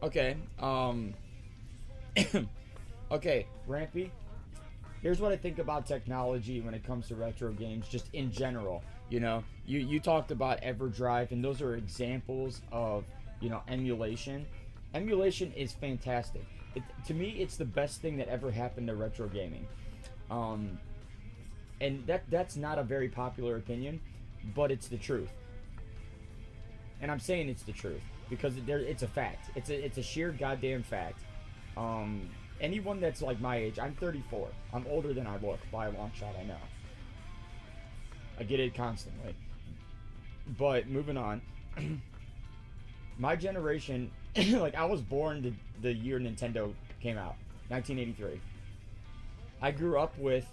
Okay. Okay, Rampy. Here's what I think about technology when it comes to retro games, just in general. You talked about EverDrive, and those are examples of emulation. Emulation is fantastic. To me, it's the best thing that ever happened to retro gaming. Um, and that's not a very popular opinion, but it's the truth. And I'm saying it's the truth because it's a fact. It's a sheer goddamn fact. Anyone that's like my age, I'm 34. I'm older than I look by a long shot. I know. I get it constantly. But moving on, my generation, like I was born the year Nintendo came out, 1983. I grew up with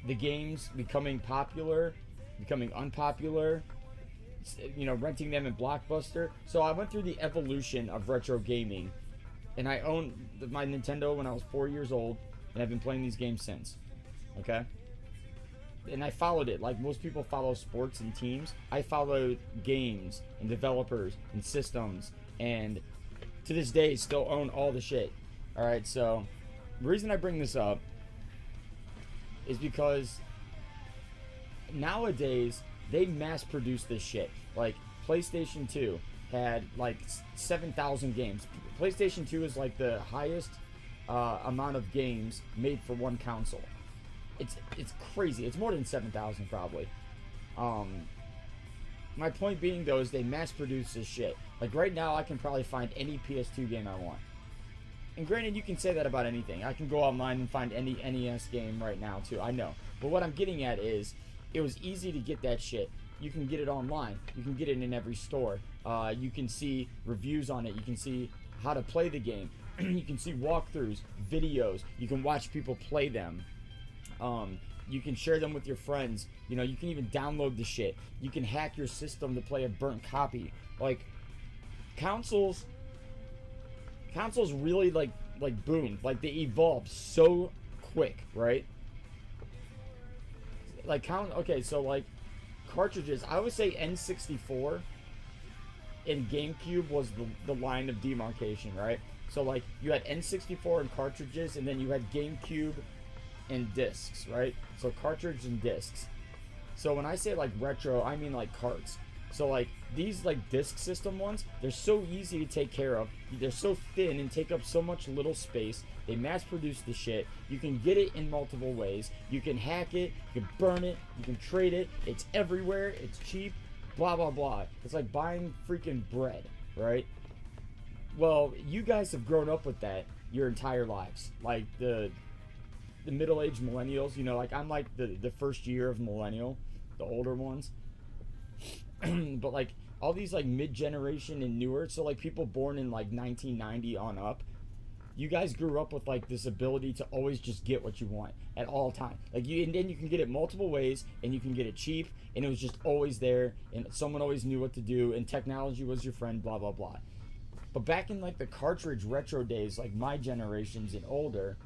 the games becoming popular, becoming unpopular, renting them in Blockbuster. So I went through the evolution of retro gaming, and I owned my Nintendo when I was 4 years old, and I've been playing these games since. Okay? And I followed it like most people follow sports and teams. I followed games and developers and systems, and to this day still own all the shit. Alright, so the reason I bring this up is because nowadays they mass produce this shit. Like PlayStation 2 had like 7,000 games. PlayStation 2 is like the highest amount of games made for one console. It's crazy. It's more than 7,000 probably. My point being though is they mass produce this shit. Like right now I can probably find any PS2 game I want. And granted, you can say that about anything. I can go online and find any NES game right now too. I know. But what I'm getting at is it was easy to get that shit. You can get it online. You can get it in every store. You can see reviews on it. You can see how to play the game. You can see walkthroughs, videos. You can watch people play them. You can share them with your friends. You can even download the shit. You can hack your system to play a burnt copy. Like consoles really like boomed. Like they evolved so quick, right? Okay, so like cartridges, I would say N64 and GameCube was the line of demarcation, right? So like you had N64 and cartridges, and then you had GameCube and discs, right? So cartridge and discs. So when I say like retro, I mean like carts. So like these like disc system ones, they're so easy to take care of. They're so thin and take up so much little space. They mass produce the shit. You can get it in multiple ways. You can hack it, you can burn it, you can trade it. It's everywhere, it's cheap, blah blah blah. It's like buying freaking bread, right? Well, you guys have grown up with that your entire lives. Like the middle-aged millennials, like I'm like the first year of millennial, the older ones. But like all these like mid-generation and newer, so like people born in like 1990 on up, you guys grew up with like this ability to always just get what you want at all time. Like and then you can get it multiple ways, and you can get it cheap, and it was just always there, and someone always knew what to do, and technology was your friend, blah blah blah. But back in like the cartridge retro days, like my generations and older,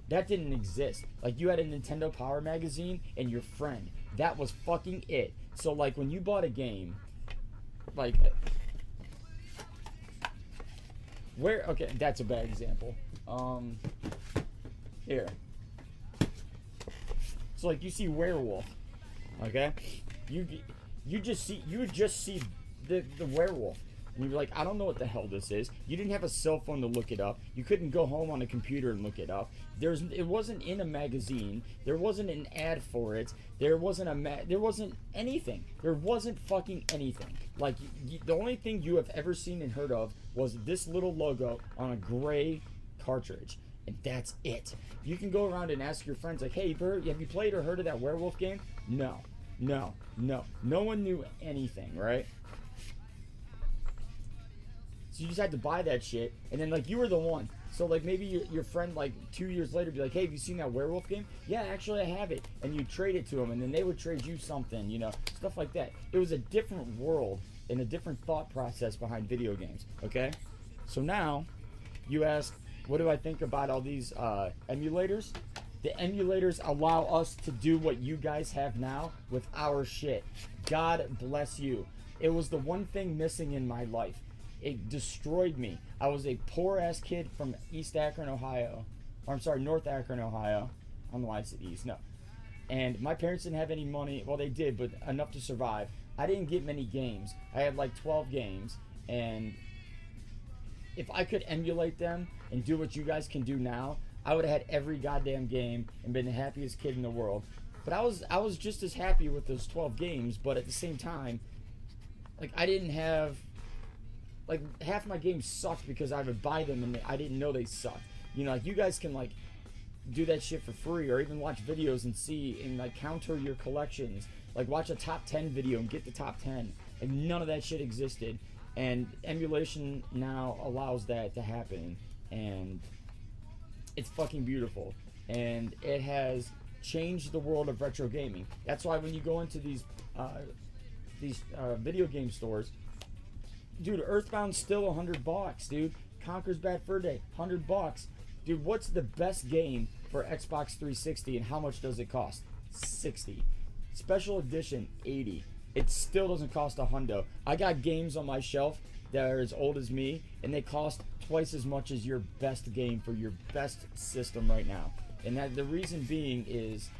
that didn't exist. Like you had a Nintendo Power magazine and your friend. That was fucking it. So like when you bought a game, like okay, that's a bad example. Here. So like you see Werewolf, okay? You would just see the werewolf. And you'd be like, I don't know what the hell this is. You didn't have a cell phone to look it up. You couldn't go home on a computer and look it up. It wasn't in a magazine. There wasn't an ad for it. There wasn't anything. There wasn't fucking anything. Like the only thing you have ever seen and heard of was this little logo on a gray cartridge, and that's it. You can go around and ask your friends like, hey, have you played or heard of that werewolf game? No. No one knew anything, right? So you just had to buy that shit, and then like you were the one. So like maybe your friend like 2 years later be like, hey, have you seen that werewolf game? Yeah, actually I have it. And you trade it to them, and then they would trade you something, stuff like that. It was a different world and a different thought process behind video games, okay? So now you ask, what do I think about all these emulators? The emulators allow us to do what you guys have now with our shit. God bless you. It was the one thing missing in my life. it destroyed me. I was a poor ass kid from East Akron, Ohio. Or I'm sorry, North Akron, Ohio. I don't know why I said East. No. And my parents didn't have any money. Well, they did, but enough to survive. I didn't get many games. I had like 12 games, and if I could emulate them and do what you guys can do now, I would have had every goddamn game and been the happiest kid in the world. But I was just as happy with those 12 games, but at the same time, like, I didn't have, like, half my games sucked because I would buy them and I didn't know they sucked. You know, like, you guys can, like, do that shit for free, or even watch videos and see and, like, counter your collections. Like, watch a top 10 video and get the top 10. Like, none of that shit existed. And emulation now allows that to happen, and it's fucking beautiful. And it has changed the world of retro gaming. That's why when you go into these video game stores, dude, Earthbound's still $100, dude. Conker's Bad Fur Day, $100. Dude, what's the best game for Xbox 360 and how much does it cost? $60. Special edition, $80. It still doesn't cost a hundo. I got games on my shelf that are as old as me, and they cost twice as much as your best game for your best system right now. And that the reason being is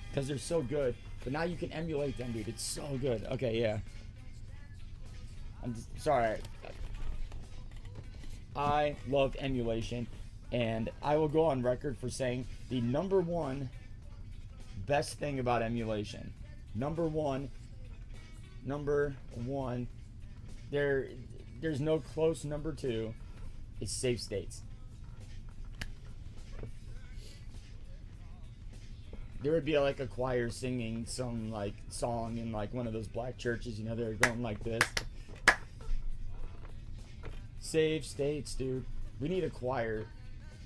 because they're so good. But now you can emulate them, dude. It's so good. Okay, yeah. I'm just, sorry. I love emulation, and I will go on record for saying the number one best thing about emulation. Number one. There's no close number two. Is save states. There would be like a choir singing some like song in like one of those black churches, you know, they're going like this. Save states, dude. We need a choir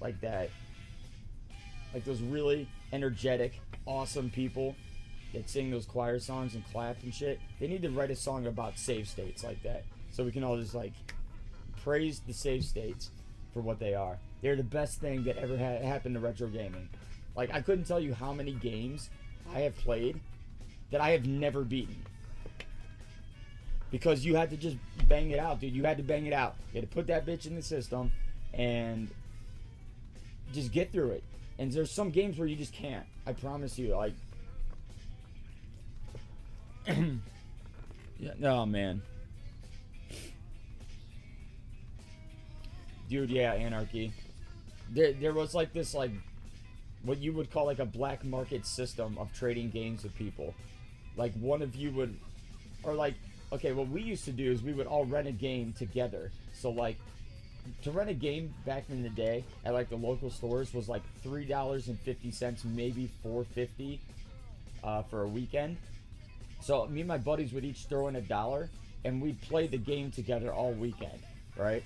like that. Like those really energetic, awesome people that sing those choir songs and clap and shit. They need to write a song about save states like that. So we can all just like praise the save states for what they are. They're the best thing that ever happened to retro gaming. Like, I couldn't tell you how many games I have played that I have never beaten. Because you had to just bang it out, dude. You had to bang it out. You had to put that bitch in the system and just get through it. And there's some games where you just can't. I promise you. Like, yeah, oh, man. Dude, yeah, Anarchy. There was like this, like, what you would call like a black market system of trading games with people. Like one of you would, or like, okay, what we used to do is we would all rent a game together. So like, to rent a game back in the day at like the local stores was like $3.50, maybe $4.50 for a weekend. So me and my buddies would each throw in $1 and we'd play the game together all weekend, right?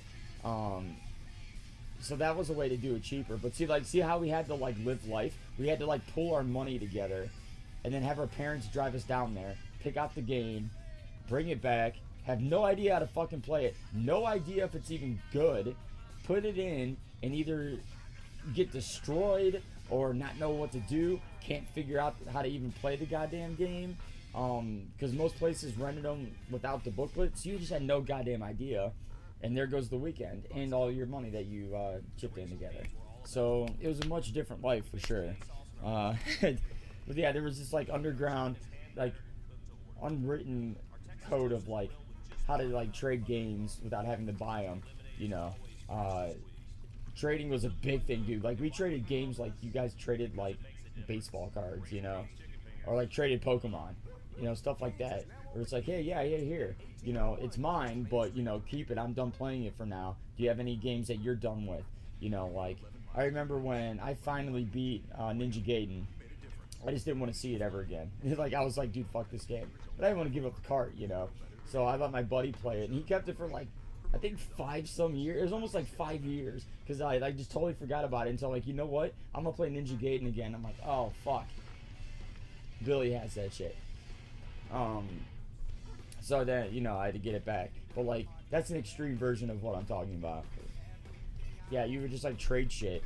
So that was a way to do it cheaper. But see how we had to like live life? We had to like pull our money together and then have our parents drive us down there, pick out the game, bring it back, have no idea how to fucking play it, no idea if it's even good, put it in and either get destroyed or not know what to do, can't figure out how to even play the goddamn game. Because most places rented them without the booklets. You just had no goddamn idea. And there goes the weekend and all your money that you chipped in together. So it was a much different life for sure. But yeah, there was this like underground, like unwritten code of like how to like trade games without having to buy them. You know, trading was a big thing, dude. Like we traded games like you guys traded like baseball cards, you know, or like traded Pokemon, you know, stuff like that. Where it's like, hey, yeah, here. You know, it's mine, but, you know, keep it. I'm done playing it for now. Do you have any games that you're done with? You know, like, I remember when I finally beat Ninja Gaiden. I just didn't want to see it ever again. Like, I was like, dude, fuck this game. But I didn't want to give up the cart, you know. So I let my buddy play it, and he kept it for, like, I think 5-some years. It was almost like 5 years. Because I just totally forgot about it until, like, you know what? I'm going to play Ninja Gaiden again. I'm like, oh, fuck. Billy has that shit. So then, you know, I had to get it back. But, like, that's an extreme version of what I'm talking about. Yeah, you would just, like, trade shit.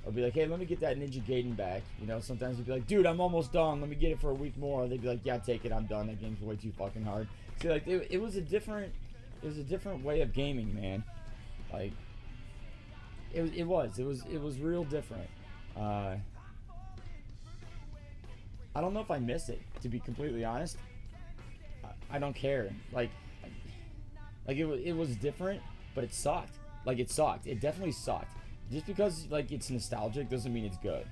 or be like, hey, let me get that Ninja Gaiden back. You know, sometimes you'd be like, dude, I'm almost done. Let me get it for a week more. They'd be like, yeah, take it. I'm done. That game's way too fucking hard. See, like, it was a different way of gaming, man. Like, it was real different. I don't know if I miss it, to be completely honest. I don't care. Like it was different, but it sucked. Like, it sucked. It definitely sucked. Just because, like, it's nostalgic doesn't mean it's good.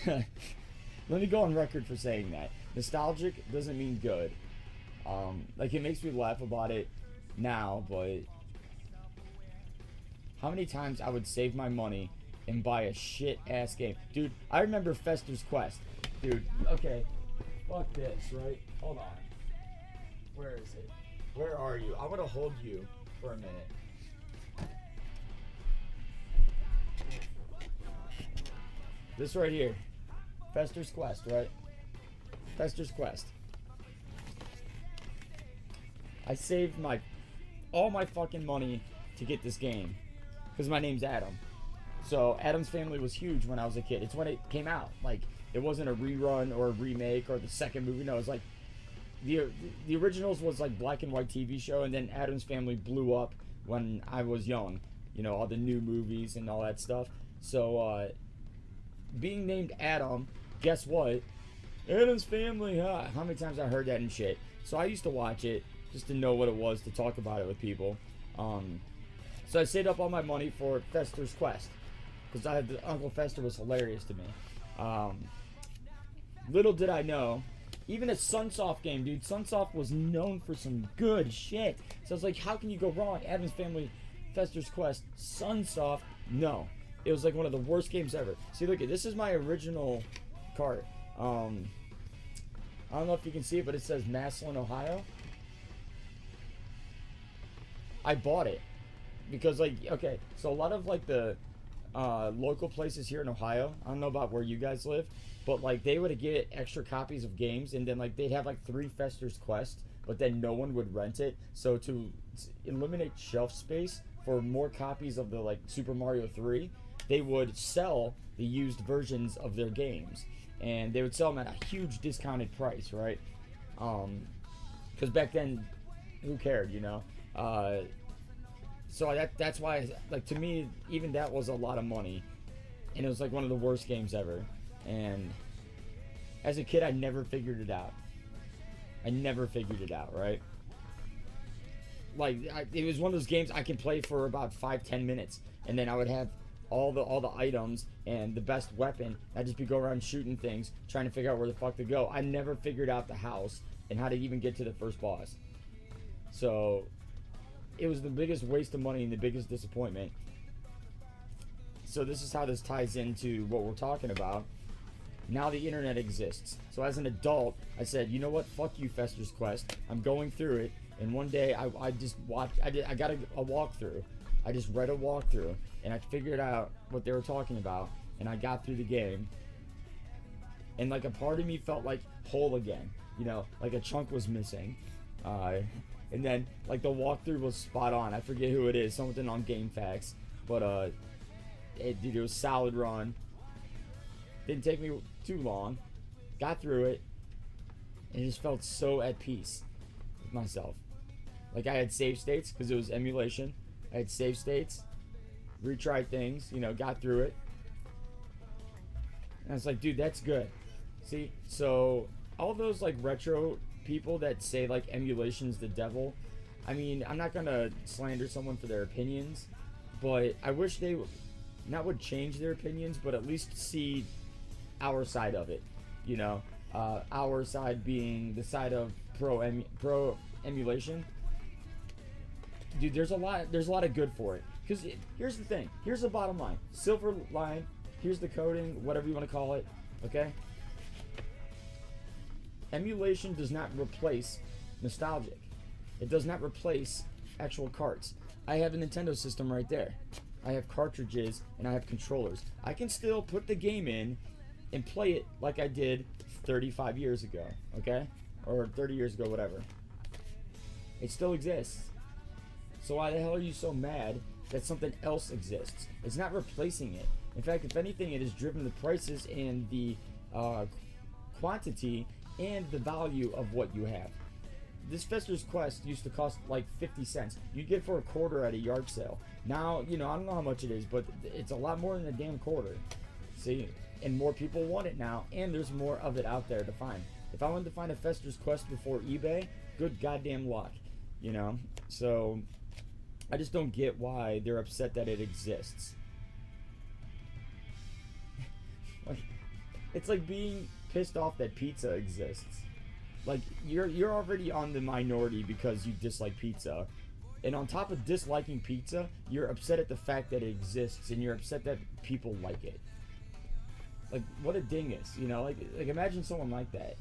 Let me go on record for saying that. Nostalgic doesn't mean good. Like, it makes me laugh about it now, but how many times I would save my money and buy a shit-ass game. Dude, I remember Fester's Quest. Dude, okay. Fuck this, right? Hold on. Where is it? Where are you? I want to hold you for a minute. This right here. Fester's Quest, right? Fester's Quest. I saved all my fucking money to get this game. Because my name's Adam. So, Adam's Family was huge when I was a kid. It's when it came out. Like, it wasn't a rerun or a remake or the second movie. No, it was like, the originals was like black and white TV show, and then Adam's Family blew up when I was young. You know, all the new movies and all that stuff. So, being named Adam, guess what? Adam's Family, huh? How many times I heard that and shit. So I used to watch it just to know what it was, to talk about it with people. So I saved up all my money for Fester's Quest, because Uncle Fester was hilarious to me. Little did I know, even a Sunsoft game, dude. Sunsoft was known for some good shit. So I was like, how can you go wrong? Adam's Family, Fester's Quest, Sunsoft. No, it was like one of the worst games ever. See, look, this is my original cart. I don't know if you can see it, but it says Massillon, Ohio. I bought it because, like, okay, so a lot of, like, the local places here in Ohio, I don't know about where you guys live, but, like, they would get extra copies of games, and then, like, they'd have, like, 3 Fester's Quest, but then no one would rent it. So to eliminate shelf space for more copies of the, like, Super Mario 3, they would sell the used versions of their games, and they would sell them at a huge discounted price, right? Because back then, who cared, you know? So that's why, like, to me, even that was a lot of money, and it was like one of the worst games ever. And as a kid, I never figured it out. Right? Like, it was one of those games I could play for about 5-10 minutes, and then I would have all the items and the best weapon. I'd just be going around shooting things, trying to figure out where the fuck to go. I never figured out the house and how to even get to the first boss. So it was the biggest waste of money and the biggest disappointment. So this is how this ties into what we're talking about. Now the internet exists. So as an adult, I said, you know what? Fuck you, Fester's Quest. I'm going through it. And one day I just watched. I got a walkthrough. I just read a walkthrough, and I figured out what they were talking about, and I got through the game. And, like, a part of me felt like whole again. You know, like a chunk was missing. And then, like, the walkthrough was spot on. I forget who it is. Something on GameFAQs. But, it was solid run. Didn't take me too long. Got through it. And it just felt so at peace with myself. Like, I had save states because it was emulation. I had save states. Retried things. You know, got through it. And I was like, dude, that's good. See? So, all those, like, retro people that say, like, emulation's the devil. I mean, I'm not going to slander someone for their opinions. But I wish they would change their opinions, but at least see our side of it, you know, our side being the side of pro emulation. Dude, there's a lot of good for it. Because here's the thing. Here's the bottom line. Silver line. Here's the coding, whatever you want to call it. Okay? Emulation does not replace nostalgic. It does not replace actual carts. I have a Nintendo system right there. I have cartridges and I have controllers. I can still put the game in and play it like I did 35 years ago, okay? Or 30 years ago, whatever. It still exists. So why the hell are you so mad that something else exists? It's not replacing it. In fact, if anything, it has driven the prices and the quantity and the value of what you have. This Fester's Quest used to cost like 50 cents. You'd get it for a quarter at a yard sale. Now, I don't know how much it is, but it's a lot more than a damn quarter. See? And more people want it now, and there's more of it out there to find. If I wanted to find a Fester's Quest before eBay, good goddamn luck. So I just don't get why they're upset that it exists. It's like being pissed off that pizza exists. Like, you're already on the minority because you dislike pizza. And on top of disliking pizza, you're upset at the fact that it exists, and you're upset that people like it. Like, what a dingus, like imagine someone like that.